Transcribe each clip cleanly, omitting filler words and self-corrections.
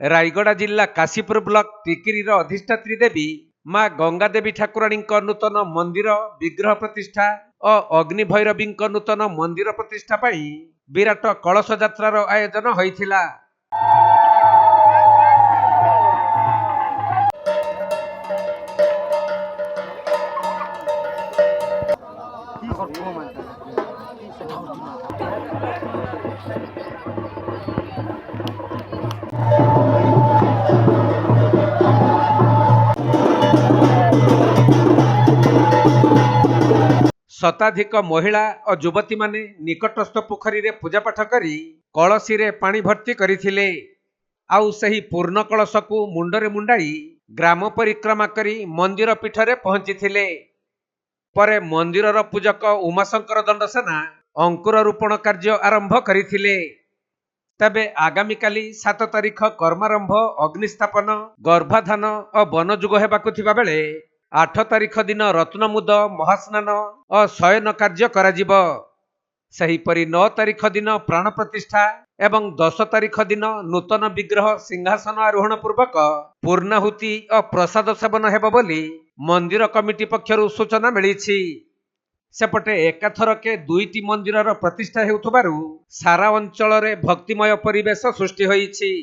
रायगड़ा जिला काशीपुर ब्लॉक टिकिरीर अधिष्ठात्री देवी माँ गंगा देवी ठाकुराणी नूतन मंदिर विग्रह प्रतिष्ठा और अग्नि भैरवी नूतन मंदिर प्रतिष्ठा पाई विराट कलश यात्रार आयोजन होइथिला। शताधिक महिला और युवती माने निकटस्थ पोखरी रे पूजापाठ करी कलसी रे पानी भर्ती करिथिले। आउ सही पूर्ण कलश को मुंडरे मुंडाई ग्राम परिक्रमा करी मंदिर पीठ रे पहुंचीथिले। परे मंदिरर पूजक उमाशंकर दंडसेना अंकुरारोपण कार्य आरंभ करिथिले। तबे आगामी काली 7 तारीख कर्मारंभ अग्निस्थापन गर्भाधान और बनजुग हेबाकु थिबा बेले 8 तारीख दिन रत्नमुद महास्नान और शयन कार्य कराजिब। सेहीपरि 9 तारीख दिन प्राण प्रतिष्ठा एवं 10 तारीख दिन नूतन विग्रह सिंहासन आरोहण पूर्वक पूर्णाहुति और प्रसाद सेवन हेब बोली मंदिर कमिटी पक्षरु सूचना मिलिछि। सेपटे एकाथरके 2टी मंदिरर प्रतिष्ठा हेउथबारु सारा अंचल रे भक्तिमय परिवेश सृष्टि होइछि।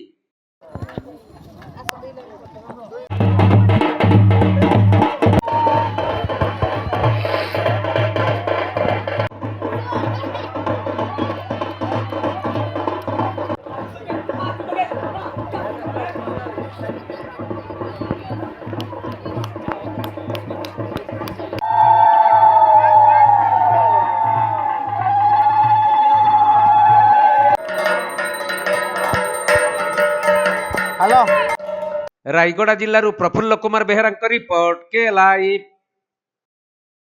हेलो रायगड़ा जिल्लारू प्रफुल्ल कुमार बेहरा रिपोर्ट के लाइव।